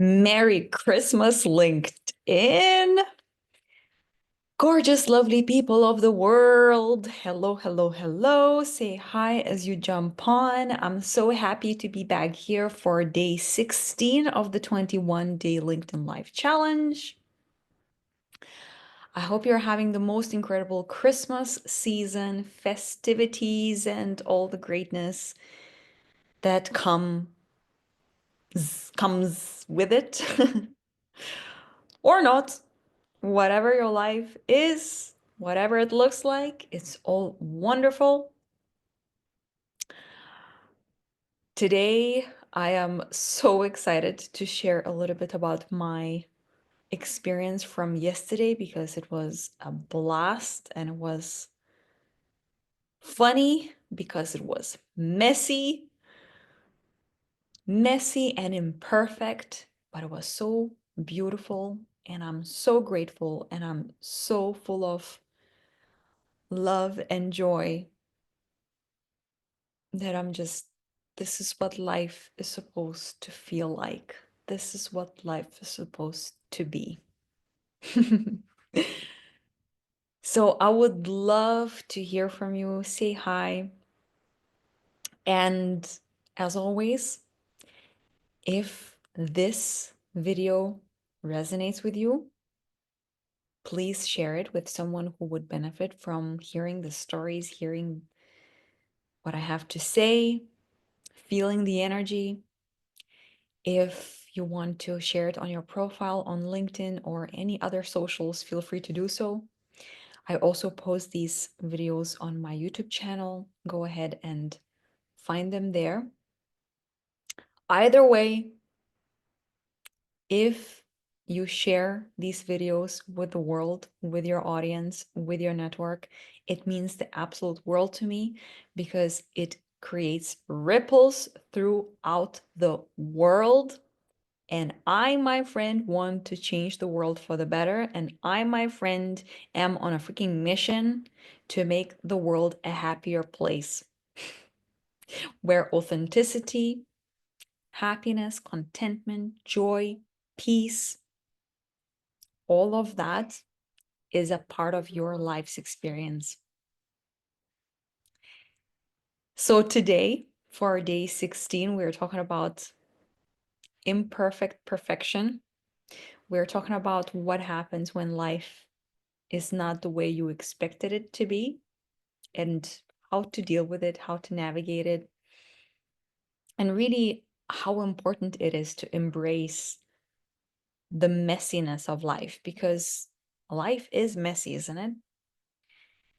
Merry Christmas, LinkedIn. Gorgeous, lovely people of the world. Hello, hello, hello. Say hi as you jump on. I'm so happy to be back here for day 16 of the 21-day LinkedIn Live Challenge. I hope you're having the most incredible Christmas season, festivities, and all the greatness that comes with it. Or not. Whatever your life is, whatever it looks like, it's all wonderful. Today, I am so excited to share a little bit about my experience from yesterday because it was a blast and it was funny because it was messy and imperfect, but it was so beautiful and I'm so grateful and I'm so full of love and joy that this is what life is supposed to feel like. This is what life is supposed to be. So I would love to hear from you. Say hi. And as always, if this video resonates with you, please share it with someone who would benefit from hearing the stories, hearing what I have to say, feeling the energy. If you want to share it on your profile on LinkedIn or any other socials, feel free to do so. I also post these videos on my YouTube channel. Go ahead and find them there. Either way, if you share these videos with the world, with your audience, with your network, it means the absolute world to me because it creates ripples throughout the world. And I, my friend, want to change the world for the better. And I, my friend, am on a freaking mission to make the world a happier place where authenticity, happiness, contentment, joy, peace, all of that is a part of your life's experience. So today, for day 16, we're talking about imperfect perfection. We're talking about what happens when life is not the way you expected it to be and how to deal with it, how to navigate it, and really how important it is to embrace the messiness of life because life is messy, isn't it?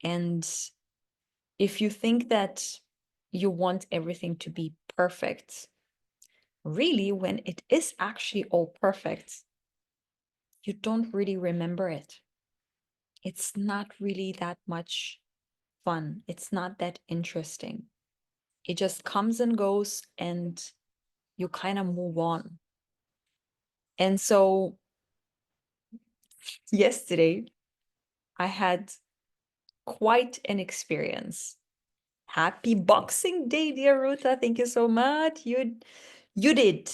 And if you think that you want everything to be perfect, really, when it is actually all perfect, you don't really remember it. It's not really that much fun. It's not that interesting. It just comes and goes and you kind of move on. And so yesterday, I had quite an experience. Happy Boxing Day, dear Ruta. Thank you so much. You did.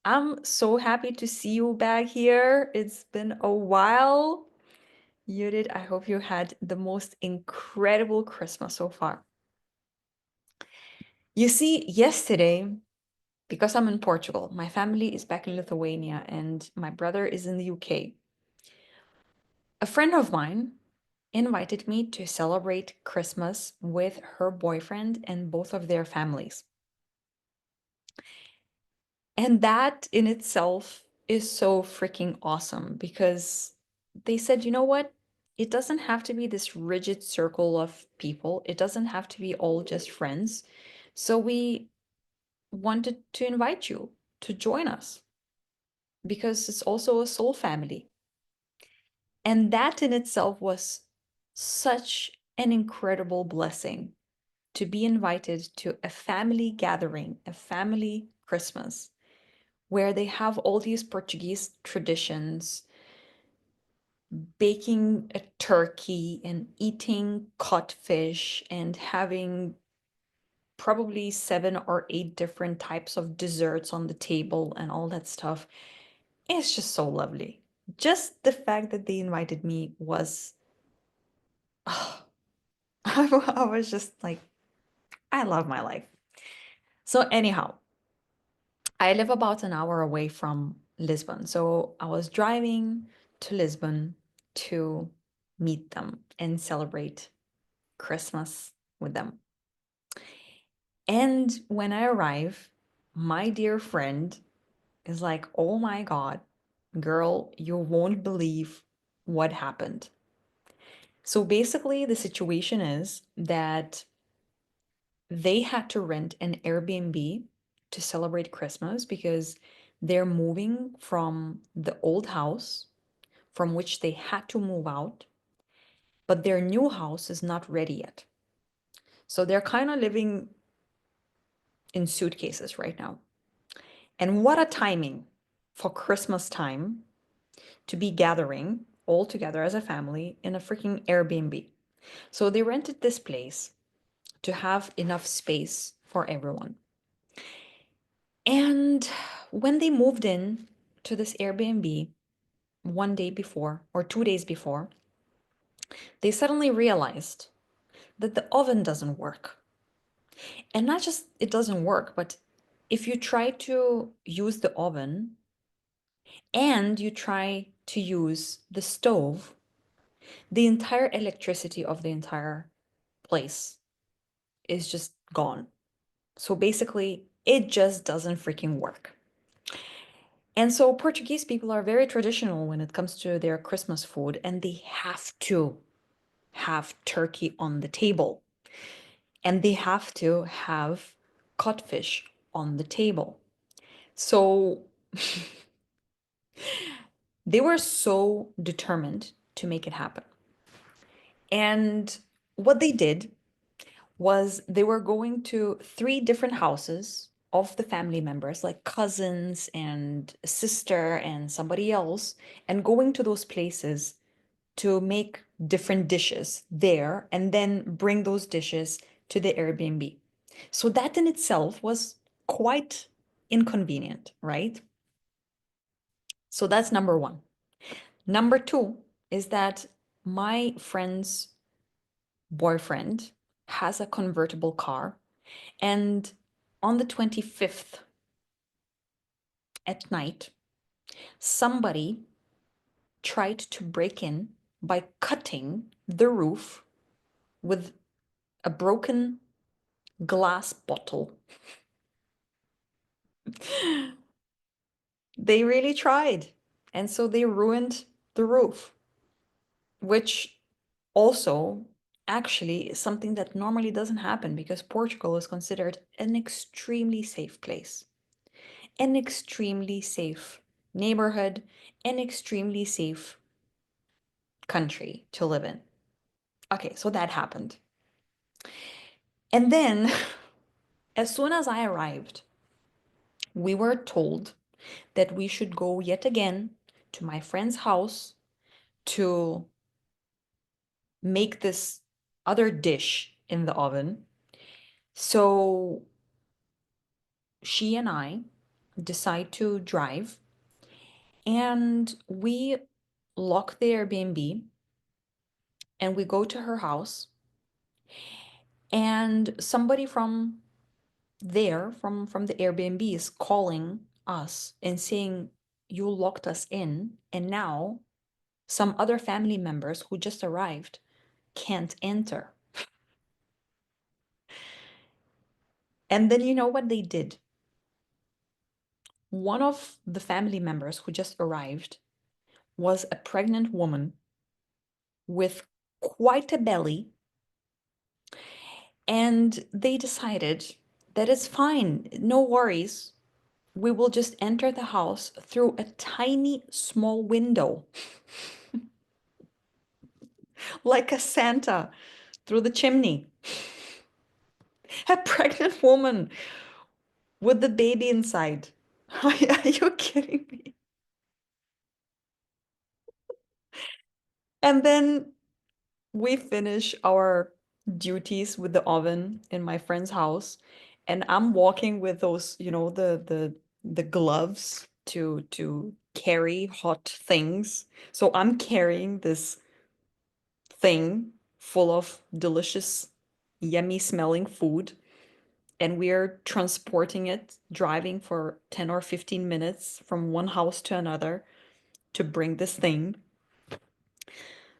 I'm so happy to see you back here. It's been a while. You did. I hope you had the most incredible Christmas so far. You see, yesterday, because I'm in Portugal, my family is back in Lithuania and my brother is in the UK. A friend of mine invited me to celebrate Christmas with her boyfriend and both of their families. And that in itself is so freaking awesome because they said, you know what? It doesn't have to be this rigid circle of people. It doesn't have to be all just friends. So we wanted to invite you to join us because it's also a soul family. And that in itself was such an incredible blessing to be invited to a family gathering, a family Christmas, where they have all these Portuguese traditions, baking a turkey and eating codfish and having probably 7 or 8 different types of desserts on the table and all that stuff. It's just so lovely. Just the fact that they invited me was, oh, I was just like, I love my life. So, anyhow, I live about an hour away from Lisbon. So, I was driving to Lisbon to meet them and celebrate Christmas with them. And when I arrive, my dear friend is like, oh my God, girl, you won't believe what happened. So basically, the situation is that they had to rent an Airbnb to celebrate Christmas because they're moving from the old house from which they had to move out, but their new house is not ready yet. So they're kind of living in suitcases right now. And what a timing for Christmas time to be gathering all together as a family in a freaking Airbnb. So they rented this place to have enough space for everyone. And when they moved in to this Airbnb one day before or 2 days before, they suddenly realized that the oven doesn't work. And not just it doesn't work, but if you try to use the oven and you try to use the stove, the entire electricity of the entire place is just gone. So basically, it just doesn't freaking work. And so Portuguese people are very traditional when it comes to their Christmas food, and they have to have turkey on the table, and they have to have codfish on the table. So they were so determined to make it happen. And what they did was they were going to 3 different houses of the family members, like cousins and a sister and somebody else, and going to those places to make different dishes there and then bring those dishes to the Airbnb. So that in itself was quite inconvenient, right? So that's number one. Number two is that my friend's boyfriend has a convertible car. And on the 25th at night, somebody tried to break in by cutting the roof with a broken glass bottle. They really tried. And so they ruined the roof, which also actually is something that normally doesn't happen because Portugal is considered an extremely safe place, an extremely safe neighborhood, an extremely safe country to live in. Okay, so that happened. And then, as soon as I arrived, we were told that we should go yet again to my friend's house to make this other dish in the oven. So she and I decide to drive and we lock the Airbnb and we go to her house and somebody from there from the Airbnb is calling us and saying you locked us in and now some other family members who just arrived can't enter. And then you know what they did? One of the family members who just arrived was a pregnant woman with quite a belly, and they decided that it's fine, no worries. We will just enter the house through a tiny small window, like a Santa through the chimney. A pregnant woman with the baby inside. Are you kidding me? And then we finish our duties with the oven in my friend's house, and I'm walking with those, the gloves to carry hot things. So I'm carrying this thing full of delicious, yummy smelling food, and we're transporting it, driving for 10 or 15 minutes from one house to another to bring this thing.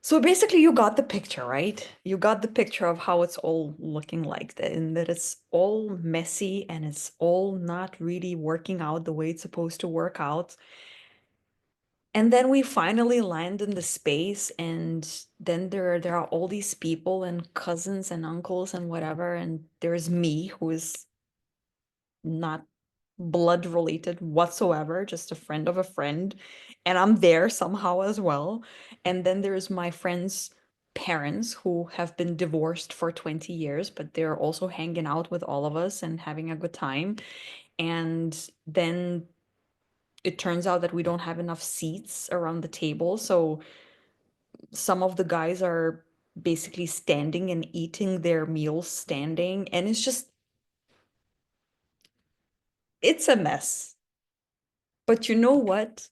So basically, you got the picture, right? You got the picture of how it's all looking like that, and that it's all messy and it's all not really working out the way it's supposed to work out. And then we finally land in the space, and then there are all these people and cousins and uncles and whatever, and there's me who is not blood related whatsoever, just a friend of a friend. And I'm there somehow as well. And then there's my friend's parents who have been divorced for 20 years, but they're also hanging out with all of us and having a good time. And then it turns out that we don't have enough seats around the table. So some of the guys are basically standing and eating their meals standing. And it's a mess. But you know what?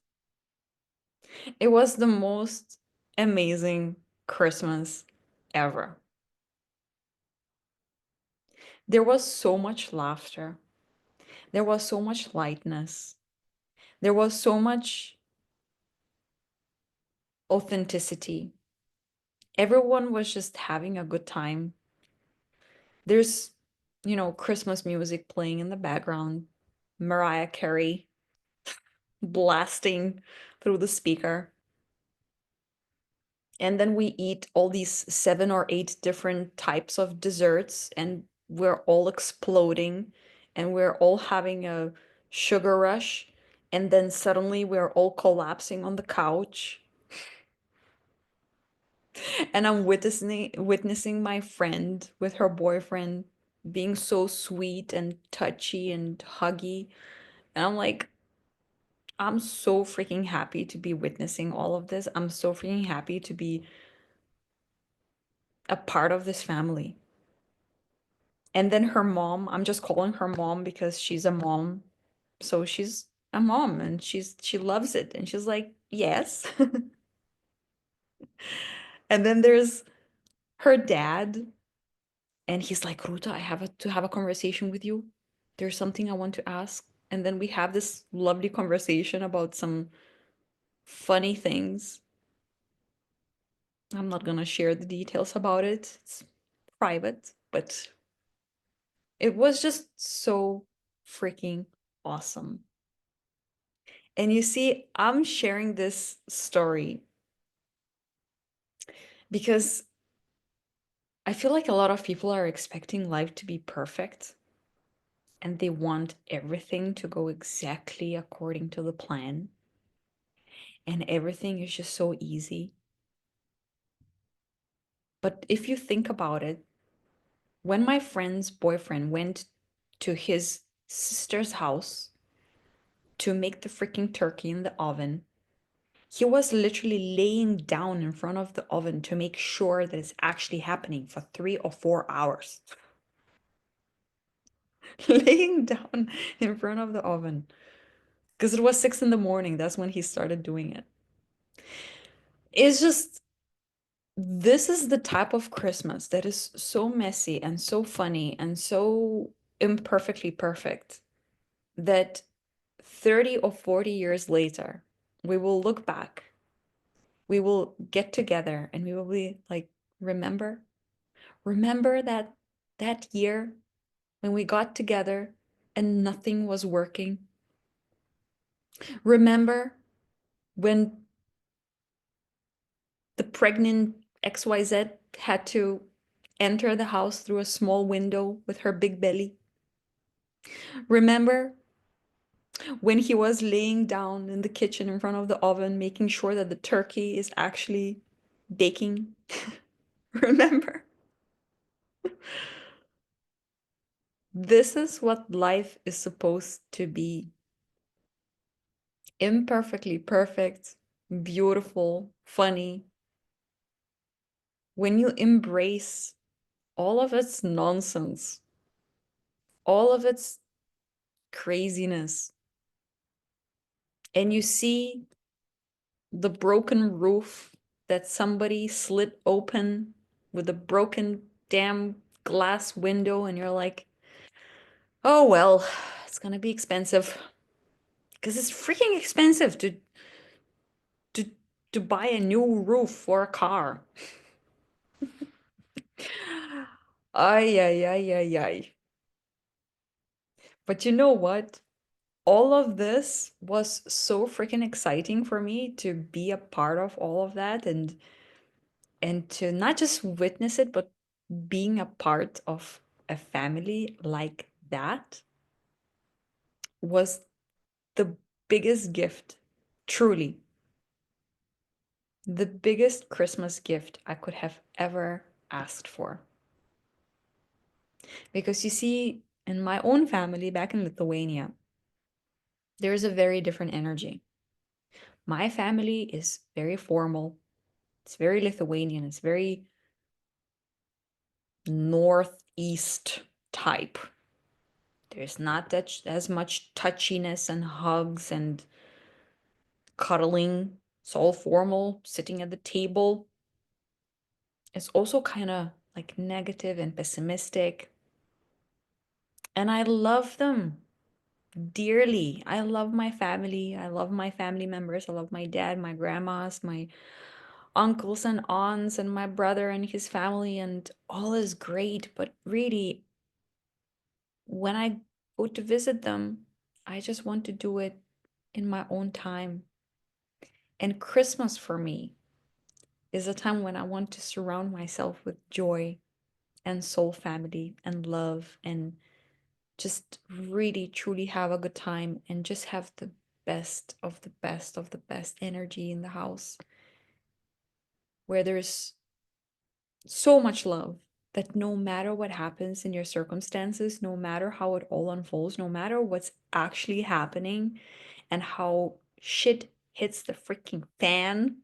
It was the most amazing Christmas ever. There was so much laughter. There was so much lightness. There was so much authenticity. Everyone was just having a good time. There's, Christmas music playing in the background, Mariah Carey blasting through the speaker. And then we eat all these 7 or 8 different types of desserts, and we're all exploding, and we're all having a sugar rush, and then suddenly we're all collapsing on the couch, and I'm witnessing my friend with her boyfriend being so sweet and touchy and huggy, and I'm like, I'm so freaking happy to be witnessing all of this. I'm so freaking happy to be a part of this family. And then her mom, I'm just calling her mom because she's a mom. So she's a mom, and she loves it. And she's like, "Yes." And then there's her dad, and he's like, "Ruta, to have a conversation with you. There's something I want to ask." And then we have this lovely conversation about some funny things. I'm not gonna share the details about it. It's private, but it was just so freaking awesome. And you see, I'm sharing this story because I feel like a lot of people are expecting life to be perfect, and they want everything to go exactly according to the plan, and everything is just so easy. But if you think about it, when my friend's boyfriend went to his sister's house to make the freaking turkey in the oven, he was literally laying down in front of the oven to make sure that it's actually happening for 3 or 4 hours. Laying down in front of the oven. Because it was 6 in the morning. That's when he started doing it. It's just, this is the type of Christmas that is so messy and so funny and so imperfectly perfect that 30 or 40 years later, we will look back, we will get together, and we will be like, remember? Remember that year when we got together and nothing was working? Remember when the pregnant XYZ had to enter the house through a small window with her big belly? Remember when he was laying down in the kitchen in front of the oven, making sure that the turkey is actually baking? Remember? This is what life is supposed to be: imperfectly perfect, beautiful, funny. When you embrace all of its nonsense, all of its craziness, and you see the broken roof that somebody slit open with a broken damn glass window, and you're like, oh well, it's gonna be expensive. Because it's freaking expensive to to buy a new roof for a car. Ay, ay, ay, ay, ay. But you know what? All of this was so freaking exciting for me to be a part of all of that, and to not just witness it, but being a part of a family like that was the biggest gift, truly, the biggest Christmas gift I could have ever asked for. Because you see, in my own family back in Lithuania, there's a very different energy. My family is very formal, it's very Lithuanian, it's very northeast type. There's not that as much touchiness and hugs and cuddling. It's all formal, sitting at the table. It's also kind of like negative and pessimistic. And I love them dearly. I love my family. I love my family members. I love my dad, my grandmas, my uncles and aunts, and my brother and his family, and all is great. But really, when I go to visit them, I just want to do it in my own time. And Christmas for me is a time when I want to surround myself with joy and soul family and love, and just really truly have a good time and just have the best of the best of the best energy in the house, where there's so much love that no matter what happens in your circumstances, no matter how it all unfolds, no matter what's actually happening and how shit hits the freaking fan,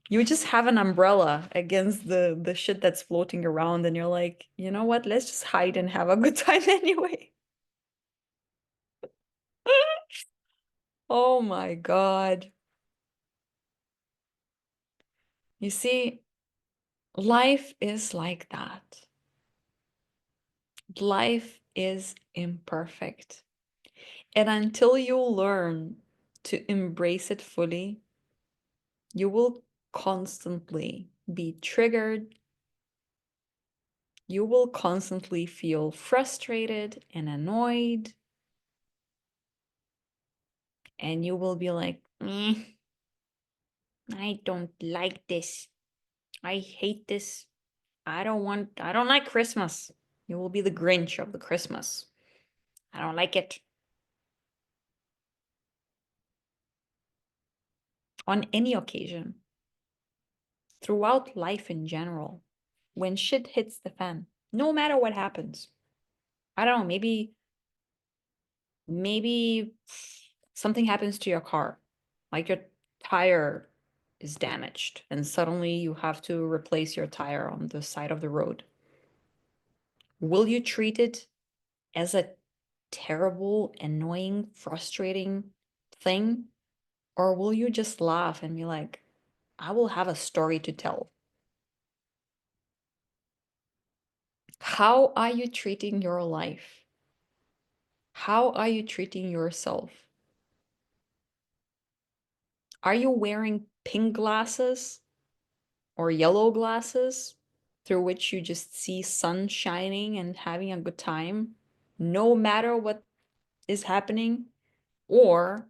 you just have an umbrella against the shit that's floating around, and you're like, you know what? Let's just hide and have a good time anyway. Oh my God. You see, life is like that. Life is imperfect. And until you learn to embrace it fully, you will constantly be triggered. You will constantly feel frustrated and annoyed. And you will be like, I don't like this. I hate this. I don't like Christmas. You will be the Grinch of the Christmas. I don't like it. On any occasion, throughout life in general, when shit hits the fan, no matter what happens. I don't know, maybe something happens to your car, like your tire is damaged, and suddenly you have to replace your tire on the side of the road. Will you treat it as a terrible, annoying, frustrating thing? Or will you just laugh and be like, I will have a story to tell? How are you treating your life? How are you treating yourself? Are you wearing pink glasses or yellow glasses through which you just see sun shining and having a good time, no matter what is happening? Or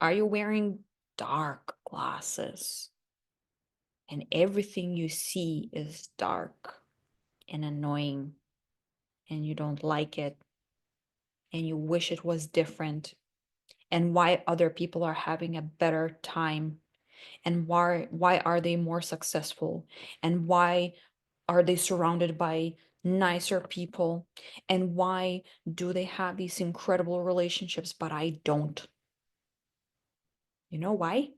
are you wearing dark glasses and everything you see is dark and annoying and you don't like it and you wish it was different, and why other people are having a better time, and why are they more successful, and why are they surrounded by nicer people, and why do they have these incredible relationships but I don't? You know why?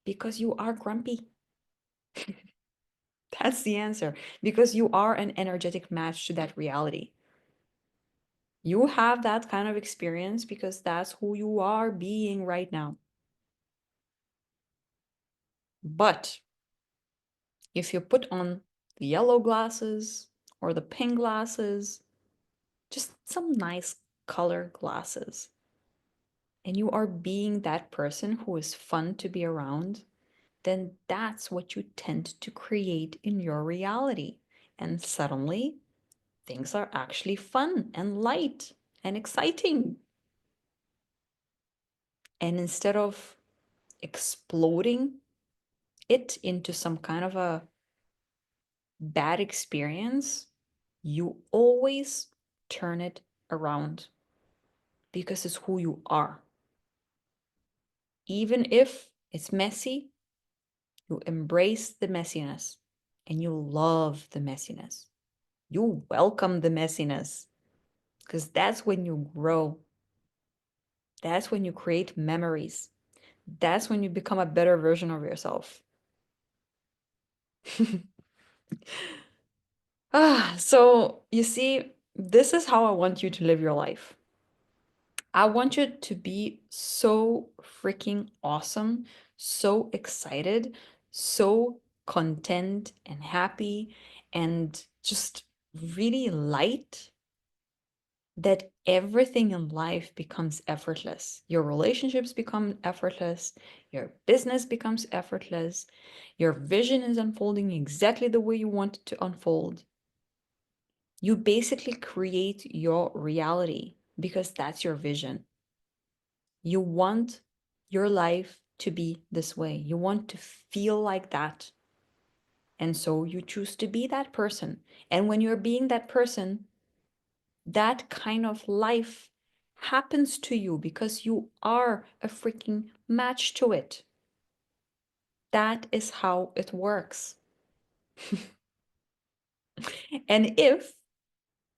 Because you are grumpy. That's the answer. Because you are an energetic match to that reality. You have that kind of experience because that's who you are being right now. But if you put on the yellow glasses or the pink glasses, just some nice color glasses, and you are being that person who is fun to be around, then that's what you tend to create in your reality. And suddenly, things are actually fun and light and exciting. And instead of exploding it into some kind of a bad experience, you always turn it around because it's who you are. Even if it's messy, you embrace the messiness and you love the messiness. You welcome the messiness because that's when you grow. That's when you create memories. That's when you become a better version of yourself. So you see, this is how I want you to live your life. I want you to be so freaking awesome, so excited, so content and happy, and just really light that everything in life becomes effortless. Your relationships become effortless, your business becomes effortless, your vision is unfolding exactly the way you want it to unfold. You basically create your reality because that's your vision. You want your life to be this way. You want to feel like that. And so you choose to be that person. And when you're being that person, that kind of life happens to you because you are a freaking match to it. That is how it works. And if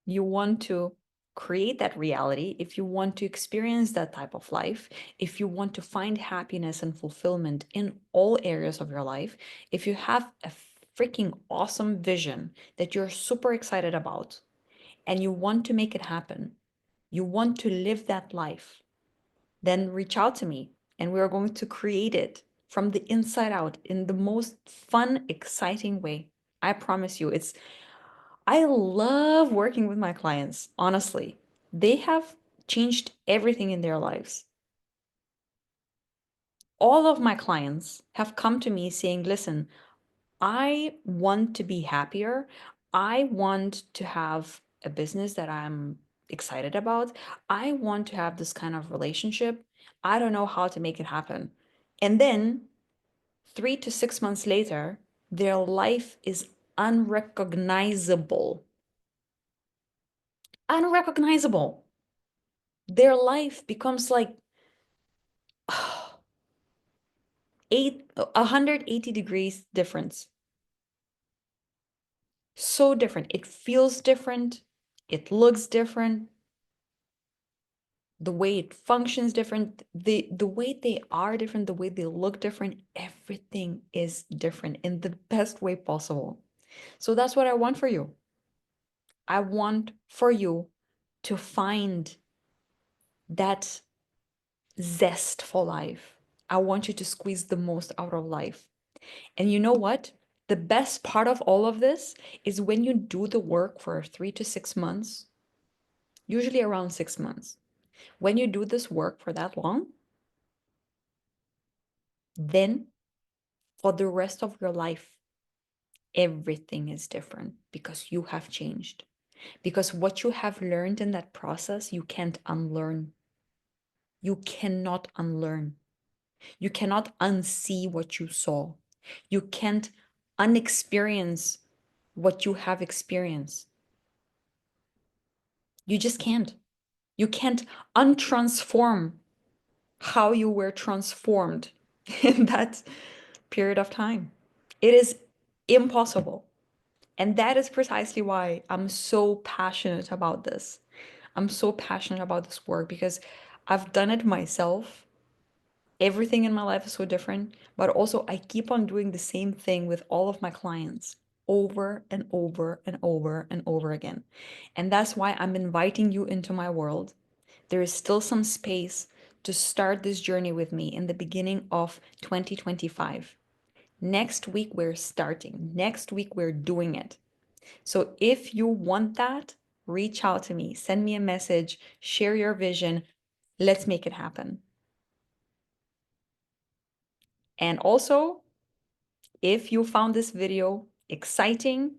you want to create that reality, if you want to experience that type of life, if you want to find happiness and fulfillment in all areas of your life, if you have a freaking awesome vision that you're super excited about and you want to make it happen, you want to live that life, then reach out to me and we are going to create it from the inside out in the most fun, exciting way. I promise you, I love working with my clients, honestly. They have changed everything in their lives. All of my clients have come to me saying, listen, I want to be happier. I want to have a business that I'm excited about. I want to have this kind of relationship. I don't know how to make it happen. And then 3 to 6 months later, their life is unrecognizable. Unrecognizable. Their life becomes like 180 degrees difference. So different. It feels different. It looks different. The way it functions different. The way they are different, the way they look different, everything is different in the best way possible. So that's what I want for you. I want for you to find that zest for life. I want you to squeeze the most out of life. And you know what? The best part of all of this is when you do the work for 3 to 6 months, usually around 6 months. When you do this work for that long, then for the rest of your life, everything is different because you have changed. Because what you have learned in that process, you can't unlearn. You cannot unlearn. You cannot unsee what you saw. You can't unexperience what you have experienced. You just can't. You can't untransform how you were transformed in that period of time. It is impossible. And that is precisely why I'm so passionate about this. I'm so passionate about this work because I've done it myself. Everything in my life is so different, but also I keep on doing the same thing with all of my clients. over and over and over and over again. And that's why I'm inviting you into my world. There is still some space to start this journey with me in the beginning of 2025. Next week, we're starting. Next week, we're doing it. So if you want that, reach out to me, send me a message, share your vision. Let's make it happen. And also, if you found this video exciting,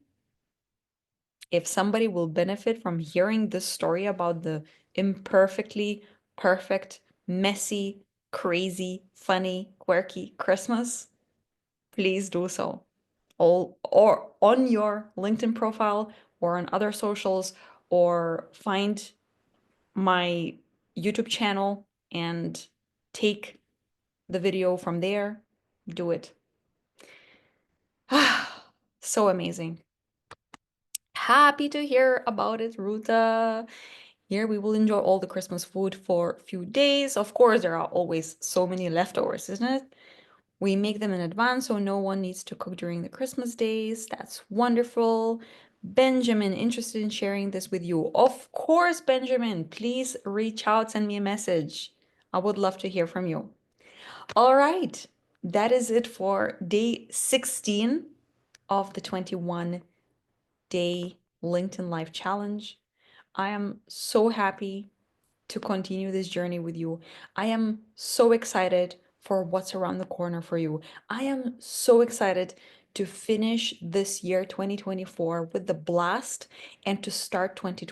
if somebody will benefit from hearing this story about the imperfectly perfect, messy, crazy, funny, quirky Christmas, please do so. All or on your LinkedIn profile or on other socials, or find my YouTube channel and take the video from there. Do it. So amazing. Happy to hear about it, Ruta. Here we will enjoy all the Christmas food for a few days. Of course, there are always so many leftovers, isn't it? We make them in advance so no one needs to cook during the Christmas days. That's wonderful. Benjamin, interested in sharing this with you. Of course, Benjamin, please reach out, send me a message. I would love to hear from you. All right, that is it for day 16 of the 21-day LinkedIn Live Challenge. I am so happy to continue this journey with you. I am so excited for what's around the corner for you. I am so excited to finish this year 2024 with the blast and to start 2025